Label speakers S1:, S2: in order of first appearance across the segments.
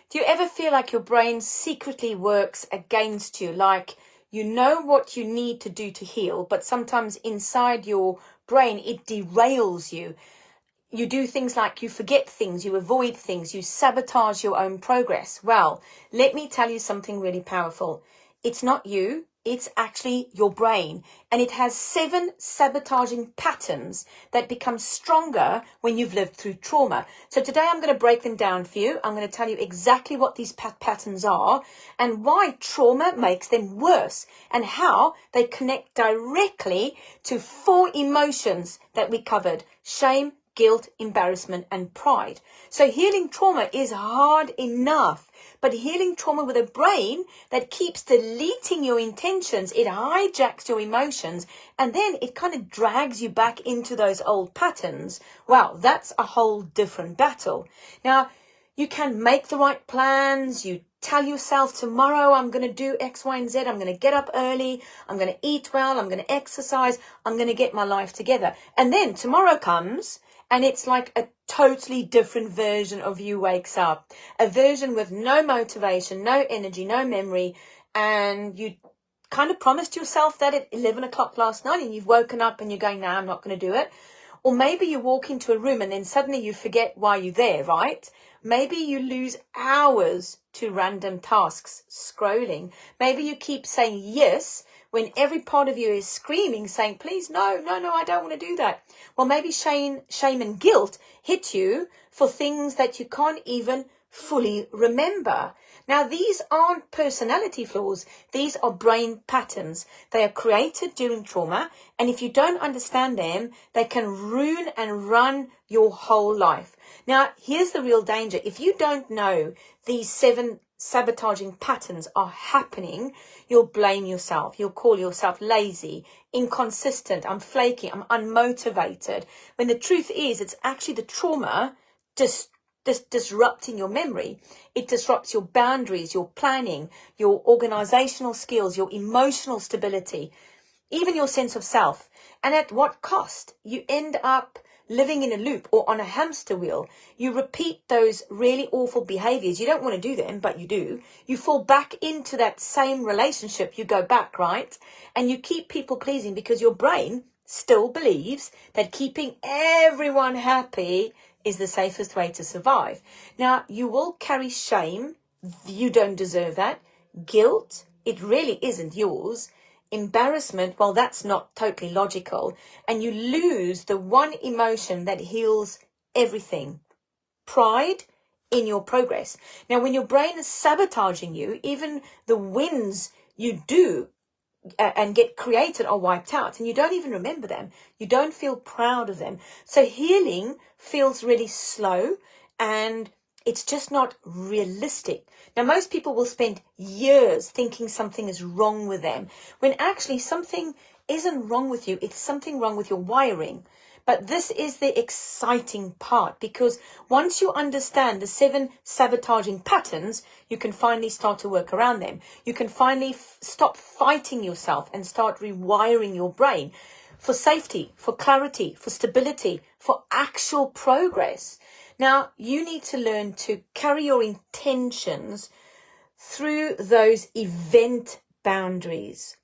S1: Do you ever feel like your brain secretly works against you? Like you know what you need to do to heal, but sometimes inside your brain, it derails you. You do things like you forget things, you avoid things, you sabotage your own progress. Well, let me tell you something really powerful. It's not you, it's actually your brain. And it has 7 sabotaging patterns that become stronger when you've lived through trauma. So today I'm going to break them down for you. I'm going to tell you exactly what these patterns are and why trauma makes them worse and how they connect directly to 4 emotions that we covered: shame, guilt, embarrassment, and pride. So healing trauma is hard enough, but healing trauma with a brain that keeps deleting your intentions, it hijacks your emotions, and then it kind of drags you back into those old patterns. Well, that's a whole different battle. Now, you can make the right plans. You tell yourself, tomorrow I'm going to do X, Y, and Z. I'm going to get up early. I'm going to eat well. I'm going to exercise. I'm going to get my life together. And then tomorrow comes and it's like a totally different version of you wakes up. A version with no motivation, no energy, no memory. And you kind of promised yourself that at 11 o'clock last night and you've woken up and you're going, nah, I'm not going to do it. Or maybe you walk into a room and then suddenly you forget why you're there, right? Maybe you lose hours to random tasks, scrolling. Maybe you keep saying yes when every part of you is screaming, saying, please, no, I don't want to do that. Well, maybe shame and guilt hit you for things that you can't even fully remember. Now, these aren't personality flaws. These are brain patterns. They are created during trauma. And if you don't understand them, they can ruin and run your whole life. Now, here's the real danger. If you don't know these 7 sabotaging patterns are happening, you'll blame yourself. You'll call yourself lazy, inconsistent, I'm flaky, I'm unmotivated. When the truth is, it's actually the trauma disrupting your memory. It disrupts your boundaries, your planning, your organizational skills, your emotional stability, even your sense of self. And at what cost? You end up living in a loop or on a hamster wheel. You repeat those really awful behaviors. You don't want to do them, but you do. You fall back into that same relationship. You go back, right? And you keep people pleasing because your brain still believes that keeping everyone happy is the safest way to survive. Now, you will carry shame. You don't deserve that. Guilt, it really isn't yours. Embarrassment, well, that's not totally logical. And you lose the one emotion that heals everything. Pride in your progress. Now, when your brain is sabotaging you, even the wins you do and get created are wiped out and you don't even remember them. You don't feel proud of them. So healing feels really slow and it's just not realistic. Now, most people will spend years thinking something is wrong with them when actually something isn't wrong with you. It's something wrong with your wiring. But this is the exciting part because once you understand the 7 sabotaging patterns, you can finally start to work around them. You can finally stop fighting yourself and start rewiring your brain for safety, for clarity, for stability, for actual progress. Now, you need to learn to carry your intentions through those event boundaries.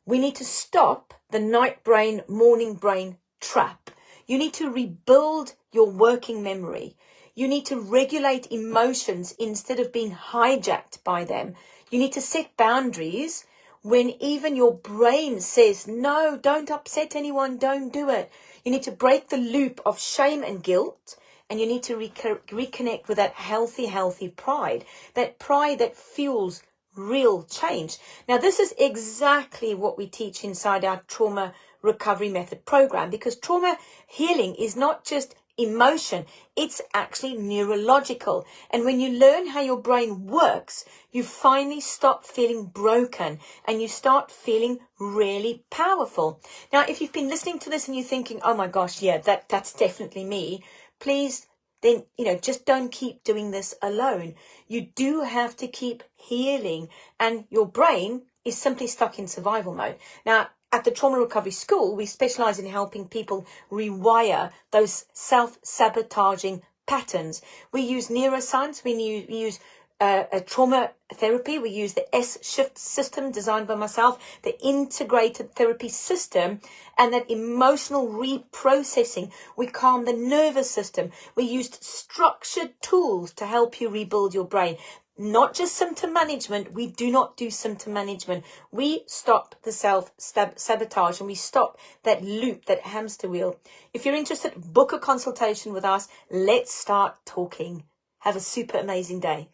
S1: We need to stop the night brain, morning brain trap. You need to rebuild your working memory. You need to regulate emotions instead of being hijacked by them. You need to set boundaries when even your brain says, no, don't upset anyone, don't do it. You need to break the loop of shame and guilt, and you need to reconnect with that healthy pride, that fuels real change. Now, this is exactly what we teach inside our trauma recovery method program, because trauma healing is not just emotion, it's actually neurological. And when you learn how your brain works, you finally stop feeling broken and you start feeling really powerful. Now, if you've been listening to this and you're thinking, oh my gosh, yeah, that's definitely me, please then, just don't keep doing this alone. You do have to keep healing, and your brain is simply stuck in survival mode. Now, at the Trauma Recovery School, we specialize in helping people rewire those self-sabotaging patterns. We use neuroscience, we use a trauma therapy, we use the S-shift system designed by myself, the integrated therapy system, and that emotional reprocessing. We calm the nervous system. We used structured tools to help you rebuild your brain. Not just symptom management. We do not do symptom management. We stop the self-sabotage and we stop that loop, that hamster wheel. If you're interested, book a consultation with us. Let's start talking. Have a super amazing day.